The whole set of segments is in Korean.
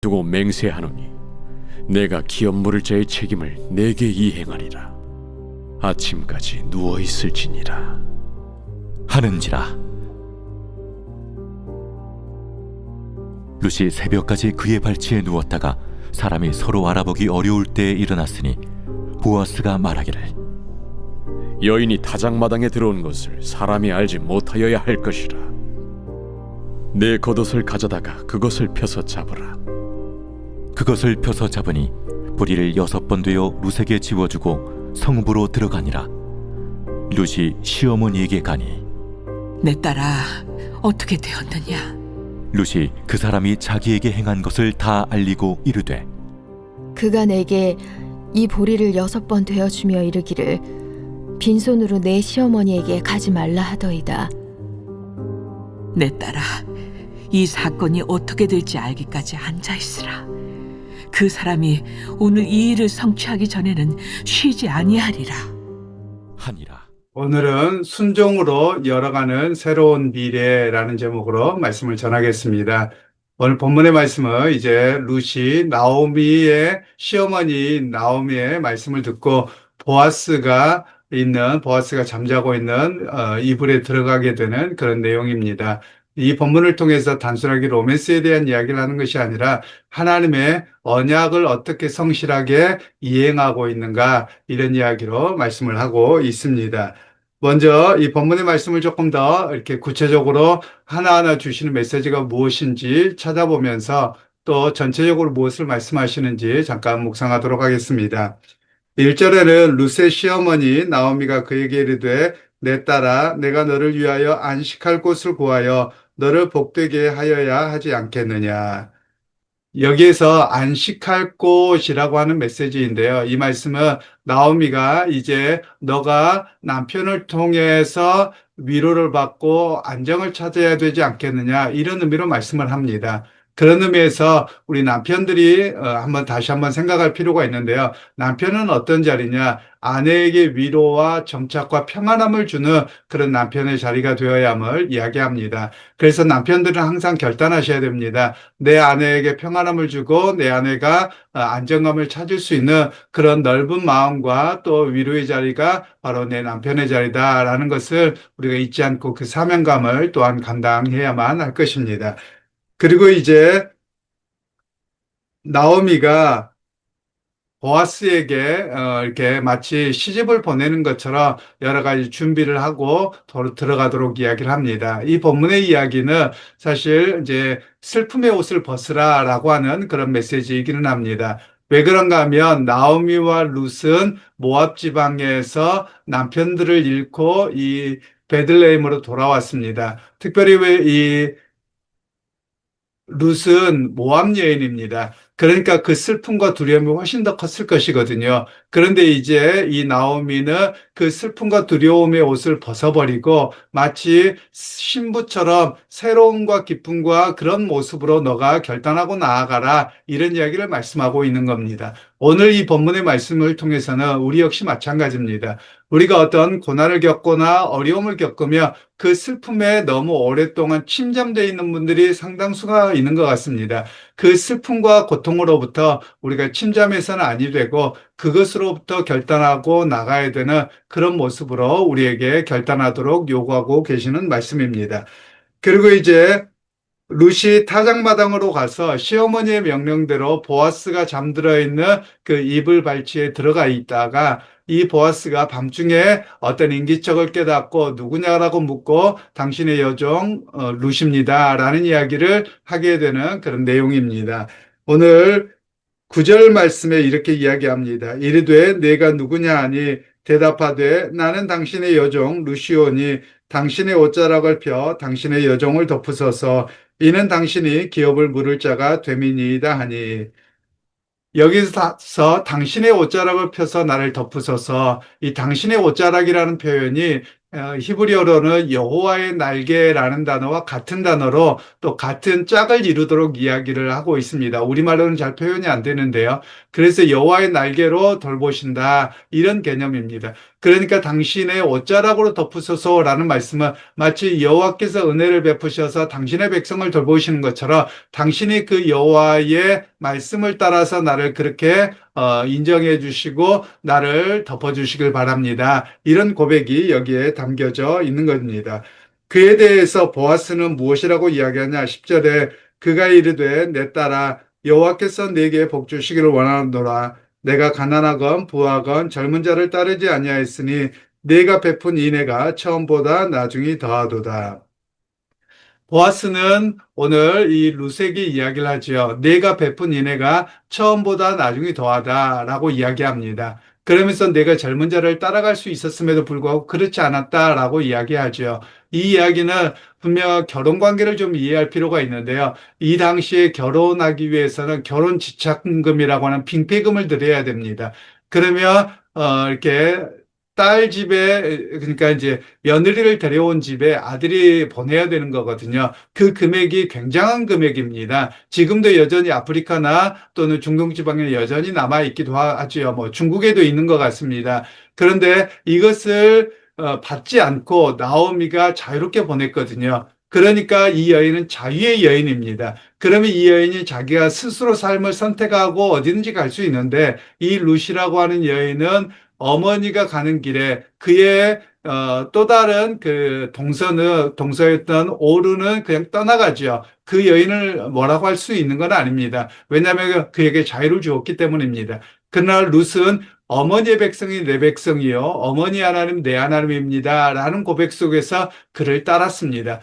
두고 맹세하노니 내가 기업 물을 자의 책임을 내게 이행하리라. 아침까지 누워 있을지니라 하는지라. 룻이 새벽까지 그의 발치에 누웠다가 사람이 서로 알아보기 어려울 때에 일어났으니 보아스가 말하기를, 여인이 타작마당에 들어온 것을 사람이 알지 못하여야 할 것이라. 내 겉옷을 가져다가 그것을 펴서 잡으라. 그것을 펴서 잡으니 보리를 6번 되어 룻에게 지워주고 성읍으로 들어가니라. 룻이 시어머니에게 가니 내 딸아, 어떻게 되었느냐? 룻이 그 사람이 자기에게 행한 것을 다 알리고 이르되, 그가 내게 이 보리를 6번 되어주며 이르기를 빈손으로 내 시어머니에게 가지 말라 하더이다. 내 딸아, 이 사건이 어떻게 될지 알기까지 앉아있으라. 그 사람이 오늘 이 일을 성취하기 전에는 쉬지 아니하리라 하니라. 오늘은 순종으로 열어가는 새로운 미래라는 제목으로 말씀을 전하겠습니다. 오늘 본문의 말씀은 이제 룻이 나오미의 시어머니 나오미의 말씀을 듣고 보아스가 잠자고 있는 이불에 들어가게 되는 그런 내용입니다. 이 본문을 통해서 단순하게 로맨스에 대한 이야기를 하는 것이 아니라 하나님의 언약을 어떻게 성실하게 이행하고 있는가, 이런 이야기로 말씀을 하고 있습니다. 먼저 이 본문의 말씀을 조금 더 이렇게 구체적으로 하나하나 주시는 메시지가 무엇인지 찾아보면서 또 전체적으로 무엇을 말씀하시는지 잠깐 묵상하도록 하겠습니다. 1절에는 룻의 시어머니 나오미가 그에게 이르되, 내 딸아, 내가 너를 위하여 안식할 곳을 구하여 너를 복되게 하여야 하지 않겠느냐. 여기에서 안식할 곳이라고 하는 메시지인데요. 이 말씀은 나오미가 이제 너가 남편을 통해서 위로를 받고 안정을 찾아야 되지 않겠느냐, 이런 의미로 말씀을 합니다. 그런 의미에서 우리 남편들이 다시 한번 생각할 필요가 있는데요. 남편은 어떤 자리냐? 아내에게 위로와 정착과 평안함을 주는 그런 남편의 자리가 되어야 함을 이야기합니다. 그래서 남편들은 항상 결단하셔야 됩니다. 내 아내에게 평안함을 주고 내 아내가 안정감을 찾을 수 있는 그런 넓은 마음과 또 위로의 자리가 바로 내 남편의 자리다라는 것을 우리가 잊지 않고 그 사명감을 또한 감당해야만 할 것입니다. 그리고 이제 나오미가 보아스에게 이렇게 마치 시집을 보내는 것처럼 여러 가지 준비를 하고 들어가도록 이야기를 합니다. 이 본문의 이야기는 사실 이제 슬픔의 옷을 벗으라라고 하는 그런 메시지이기는 합니다. 왜 그런가 하면 나오미와 룻은 모압 지방에서 남편들을 잃고 이 베들레헴으로 돌아왔습니다. 특별히 이 룻은 모압 여인입니다. 그러니까 그 슬픔과 두려움이 훨씬 더 컸을 것이거든요. 그런데 이제 이 나오미는 그 슬픔과 두려움의 옷을 벗어버리고 마치 신부처럼 새로움과 기쁨과 그런 모습으로 너가 결단하고 나아가라, 이런 이야기를 말씀하고 있는 겁니다. 오늘 이 본문의 말씀을 통해서는 우리 역시 마찬가지입니다. 우리가 어떤 고난을 겪거나 어려움을 겪으며 그 슬픔에 너무 오랫동안 침잠되어 있는 분들이 상당수가 있는 것 같습니다. 그 슬픔과 고통으로부터 우리가 침잠해서는 아니 되고 그것으로부터 결단하고 나가야 되는 그런 모습으로 우리에게 결단하도록 요구하고 계시는 말씀입니다. 그리고 이제 룻이 타작마당으로 가서 시어머니의 명령대로 보아스가 잠들어 있는 그 이불 발치에 들어가 있다가 이 보아스가 밤중에 어떤 인기척을 깨닫고 누구냐라고 묻고 당신의 여종 룻입니다 라는 이야기를 하게 되는 그런 내용입니다. 오늘 9절 말씀에 이렇게 이야기합니다. 이르되 내가 누구냐 하니 대답하되 나는 당신의 여종 룻이오니 당신의 옷자락을 펴 당신의 여종을 덮으소서. 이는 당신이 기업을 물을 자가 됨이니이다 하니. 여기서 당신의 옷자락을 펴서 나를 덮으소서, 이 당신의 옷자락이라는 표현이 히브리어로는 여호와의 날개라는 단어와 같은 단어로 또 같은 짝을 이루도록 이야기를 하고 있습니다. 우리말로는 잘 표현이 안 되는데요. 그래서 여호와의 날개로 돌보신다, 이런 개념입니다. 그러니까 당신의 옷자락으로 덮으소서라는 말씀은 마치 여호와께서 은혜를 베푸셔서 당신의 백성을 돌보시는 것처럼 당신이 그 여호와의 말씀을 따라서 나를 그렇게 인정해 주시고 나를 덮어 주시길 바랍니다. 이런 고백이 여기에 담겨져 있는 겁니다. 그에 대해서 보아스는 무엇이라고 이야기하냐? 10절에 그가 이르되 내 딸아 여호와께서 내게 복 주시기를 원하노라. 내가 가난하건 부하건 젊은 자를 따르지 아니하였으니 내가 베푼 인애가 처음보다 나중이 더하도다. 보아스는 오늘 이 루색이 이야기를 하죠. 내가 베푼 인애가 처음보다 나중이 더하다라고 이야기합니다. 그러면서 내가 젊은 자를 따라갈 수 있었음에도 불구하고 그렇지 않았다라고 이야기하죠. 이 이야기는 분명 결혼 관계를 좀 이해할 필요가 있는데요. 이 당시에 결혼하기 위해서는 결혼 지참금이라고 하는 빙패금을 드려야 됩니다. 그러면 이렇게 딸 집에 그러니까 이제 며느리를 데려온 집에 아들이 보내야 되는 거거든요. 그 금액이 굉장한 금액입니다. 지금도 여전히 아프리카나 또는 중동 지방에 여전히 남아 있기도 하죠. 뭐 중국에도 있는 것 같습니다. 그런데 이것을 받지 않고 나오미가 자유롭게 보냈거든요. 그러니까 이 여인은 자유의 여인입니다. 그러면 이 여인이 자기가 스스로 삶을 선택하고 어디든지 갈 수 있는데 이 루시라고 하는 여인은 어머니가 가는 길에 그의 또 다른 그 동서였던 오르는 그냥 떠나가죠. 그 여인을 뭐라고 할 수 있는 건 아닙니다. 왜냐하면 그에게 자유를 주었기 때문입니다. 그러나 룻은 어머니의 백성이 내 백성이요. 어머니 하나님 내 하나님입니다. 라는 고백 속에서 그를 따랐습니다.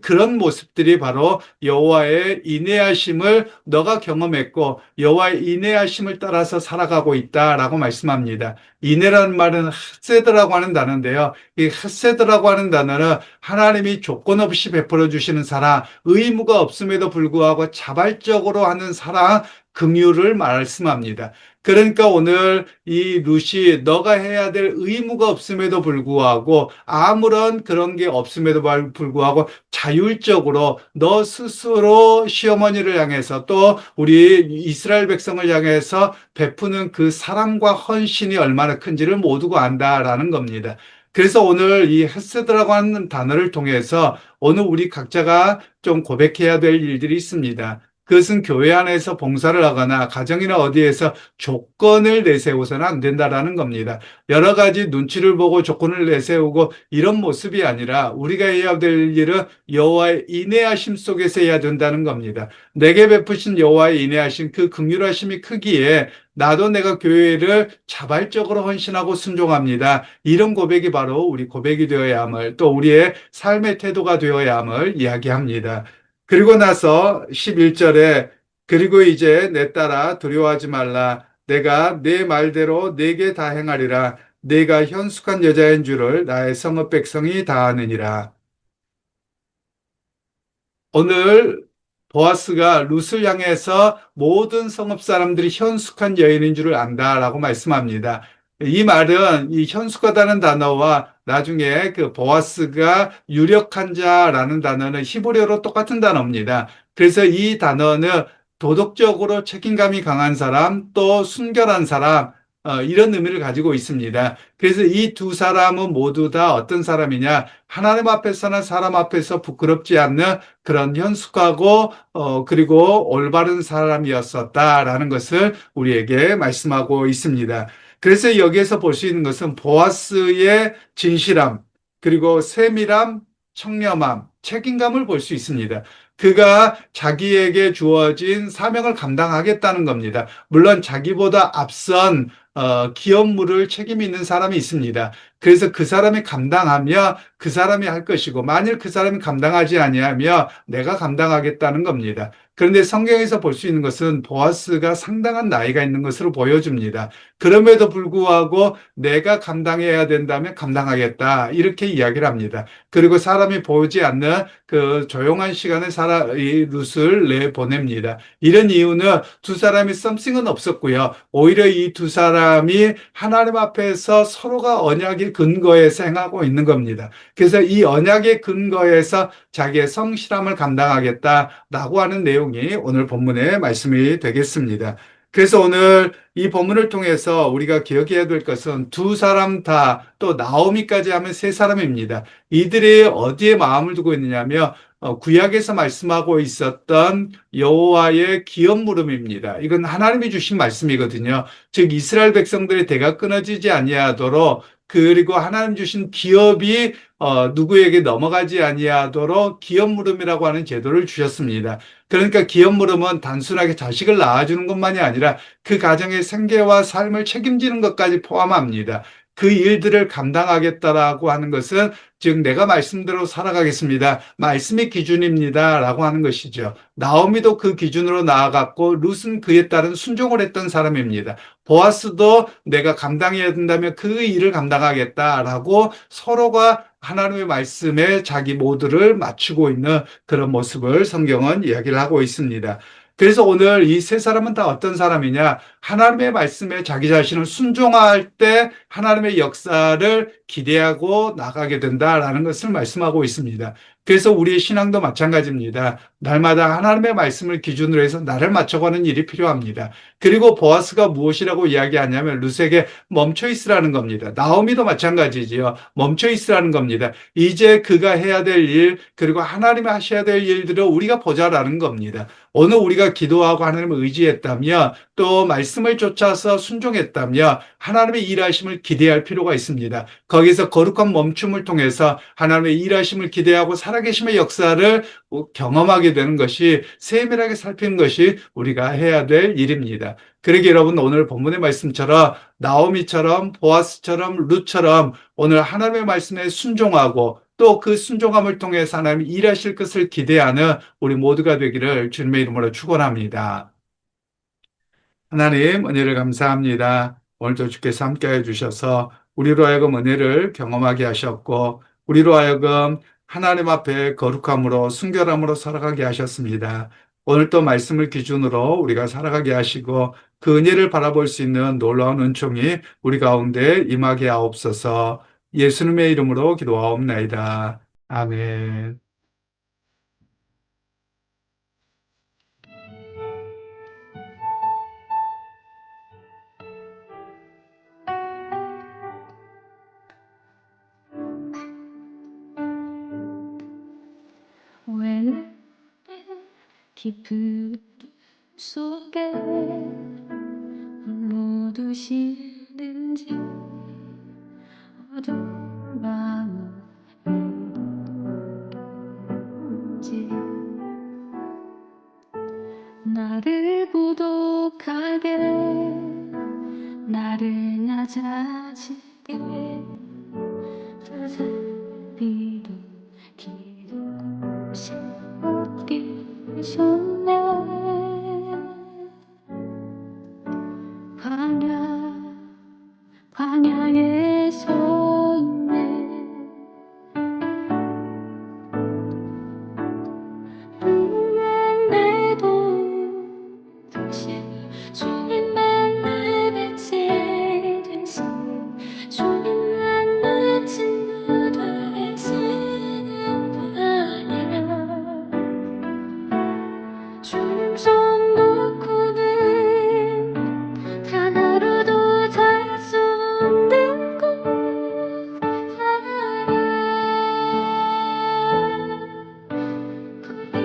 그런 모습들이 바로 여호와의 인내하심을 너가 경험했고 여호와의 인내하심을 따라서 살아가고 있다라고 말씀합니다. 인내라는 말은 핫세드라고 하는 단어인데요. 이 핫세드라고 하는 단어는 하나님이 조건 없이 베풀어 주시는 사랑, 의무가 없음에도 불구하고 자발적으로 하는 사랑, 긍휼을 말씀합니다. 그러니까 오늘 이 룻이 너가 해야 될 의무가 없음에도 불구하고 아무런 그런 게 없음에도 불구하고 자율적으로 너 스스로 시어머니를 향해서 또 우리 이스라엘 백성을 향해서 베푸는 그 사랑과 헌신이 얼마나 큰지를 모두가 안다라는 겁니다. 그래서 오늘 이 헤세드라고 하는 단어를 통해서 오늘 우리 각자가 좀 고백해야 될 일들이 있습니다. 그것은 교회 안에서 봉사를 하거나 가정이나 어디에서 조건을 내세워서는 안 된다라는 겁니다. 여러 가지 눈치를 보고 조건을 내세우고 이런 모습이 아니라 우리가 해야 될 일은 여호와의 인내하심 속에서 해야 된다는 겁니다. 내게 베푸신 여호와의 인내하심 그 긍휼하심이 크기에 나도 내가 교회를 자발적으로 헌신하고 순종합니다. 이런 고백이 바로 우리 고백이 되어야 함을 또 우리의 삶의 태도가 되어야 함을 이야기합니다. 그리고 나서 11절에 그리고 이제 내 딸아 두려워하지 말라. 내가 내 말대로 내게 다 행하리라. 내가 현숙한 여자인 줄을 나의 성읍 백성이 다 아느니라. 오늘 보아스가 룻을 향해서 모든 성읍 사람들이 현숙한 여인인 줄을 안다라고 말씀합니다. 이 말은 이 현숙하다는 단어와 나중에 그 보아스가 유력한 자라는 단어는 히브리어로 똑같은 단어입니다. 그래서 이 단어는 도덕적으로 책임감이 강한 사람, 또 순결한 사람, 이런 의미를 가지고 있습니다. 그래서 이 두 사람은 모두 다 어떤 사람이냐? 하나님 앞에서나 사람 앞에서 부끄럽지 않는 그런 현숙하고 그리고 올바른 사람이었었다라는 것을 우리에게 말씀하고 있습니다. 그래서 여기에서 볼 수 있는 것은 보아스의 진실함, 그리고 세밀함, 청렴함, 책임감을 볼 수 있습니다. 그가 자기에게 주어진 사명을 감당하겠다는 겁니다. 물론 자기보다 앞선 기업물을 책임 있는 사람이 있습니다. 그래서 그 사람이 감당하며 그 사람이 할 것이고 만일 그 사람이 감당하지 아니하며 내가 감당하겠다는 겁니다. 그런데 성경에서 볼 수 있는 것은 보아스가 상당한 나이가 있는 것으로 보여줍니다. 그럼에도 불구하고 내가 감당해야 된다면 감당하겠다 이렇게 이야기를 합니다. 그리고 사람이 보지 않는 그 조용한 시간에 이 룻을 내보냅니다. 이런 이유는 두 사람이 썸씽은 없었고요. 오히려 이 두 사람이 하나님 앞에서 서로가 언약의 근거에서 행하고 있는 겁니다. 그래서 이 언약의 근거에서 자기의 성실함을 감당하겠다라고 하는 내용이 오늘 본문의 말씀이 되겠습니다. 그래서 오늘 이 본문을 통해서 우리가 기억해야 될 것은 두 사람 다, 또 나오미까지 하면 세 사람입니다. 이들이 어디에 마음을 두고 있느냐면 구약에서 말씀하고 있었던 여호와의 기업 물음입니다. 이건 하나님이 주신 말씀이거든요. 즉 이스라엘 백성들의 대가 끊어지지 아니하도록, 그리고 하나님 주신 기업이 누구에게 넘어가지 아니하도록 기업 물음이라고 하는 제도를 주셨습니다. 그러니까 기업 물음은 단순하게 자식을 낳아주는 것만이 아니라 그 가정의 생계와 삶을 책임지는 것까지 포함합니다. 그 일들을 감당하겠다라고 하는 것은, 즉 내가 말씀대로 살아가겠습니다, 말씀이 기준입니다 라고 하는 것이죠. 나오미도 그 기준으로 나아갔고 룻은 그에 따른 순종을 했던 사람입니다. 보아스도 내가 감당해야 된다면 그 일을 감당하겠다라고 서로가 하나님의 말씀에 자기 모두를 맞추고 있는 그런 모습을 성경은 이야기를 하고 있습니다. 그래서 오늘 이 세 사람은 다 어떤 사람이냐? 하나님의 말씀에 자기 자신을 순종할 때 하나님의 역사를 기대하고 나가게 된다라는 것을 말씀하고 있습니다. 그래서 우리의 신앙도 마찬가지입니다. 날마다 하나님의 말씀을 기준으로 해서 나를 맞춰가는 일이 필요합니다. 그리고 보아스가 무엇이라고 이야기하냐면 룻에게 멈춰 있으라는 겁니다. 나오미도 마찬가지지요. 멈춰 있으라는 겁니다. 이제 그가 해야 될 일, 그리고 하나님이 하셔야 될 일들을 우리가 보자라는 겁니다. 오늘 우리가 기도하고 하나님을 의지했다면, 또 말씀을 쫓아서 순종했다면 하나님의 일하심을 기대할 필요가 있습니다. 거기서 거룩한 멈춤을 통해서 하나님의 일하심을 기대하고 살아계심의 역사를 경험하게 되는 것이, 세밀하게 살피는 것이 우리가 해야 될 일입니다. 그러기 여러분, 오늘 본문의 말씀처럼 나오미처럼 보아스처럼 룻처럼 오늘 하나님의 말씀에 순종하고 또 그 순종함을 통해서 하나님이 일하실 것을 기대하는 우리 모두가 되기를 주님의 이름으로 축원합니다. 하나님, 은혜를 감사합니다. 오늘도 주께서 함께해 주셔서 우리로 하여금 은혜를 경험하게 하셨고, 우리로 하여금 하나님 앞에 거룩함으로 순결함으로 살아가게 하셨습니다. 오늘 또 말씀을 기준으로 우리가 살아가게 하시고 그 은혜를 바라볼 수 있는 놀라운 은총이 우리 가운데 임하게 하옵소서. 예수님의 이름으로 기도하옵나이다. 아멘. 왜 깊은 속에 묻으시는지 어두운 마음인지 나를 고독하게 나를 낮아지게 비도 기도시 웃기셨네 광야에 서 있네 내도 다시 주님만 내 빛이 되시 주님만 내 친구 되시는 분이야 주님 손 놓고는 단 하루도 살 수 없는 곳 하나 거기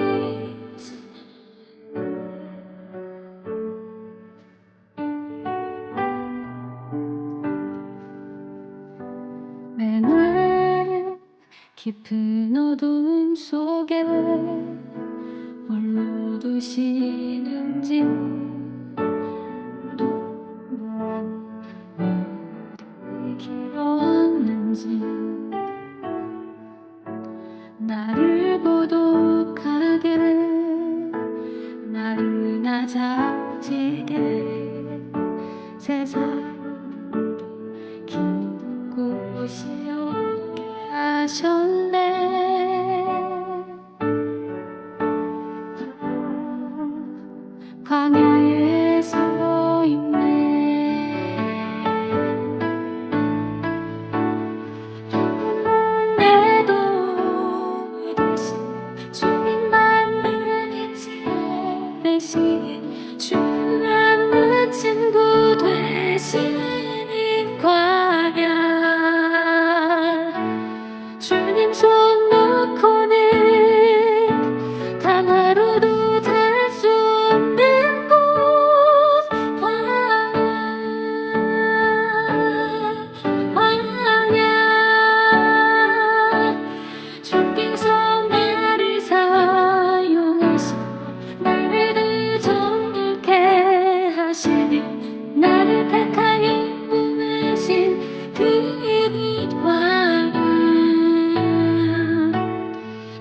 맨날 깊은 어둠 속에 홀로 두시는지 길었는지 나를 고독하게 나를 낮아지게 세상 긴 곳이 없게 하셨네 광야에 서 있네 내도 다시 주님만 내 빛이 되시 주님만 내 신인 과야 주님 손 놓고는 단 하루도 잘 수 없는 곳 광야 주께서 나를 사용하시 나를 더 정결케 하시니 나를 택하여 보내신 그빛 왕은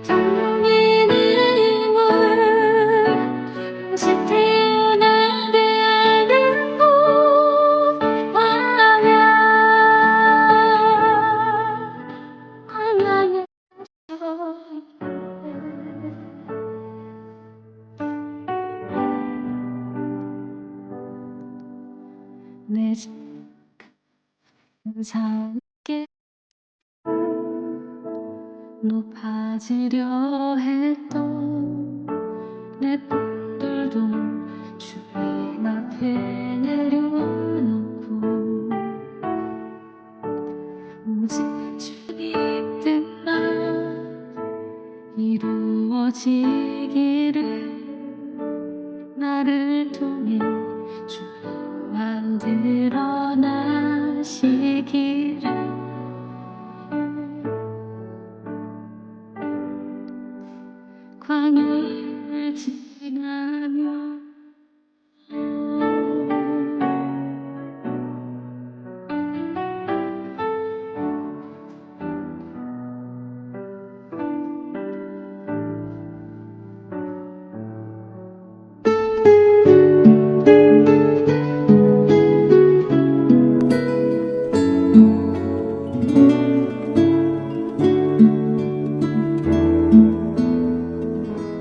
성령의 능을 다시 태어나게 하는 곳 광야에 내 삶께 높아지려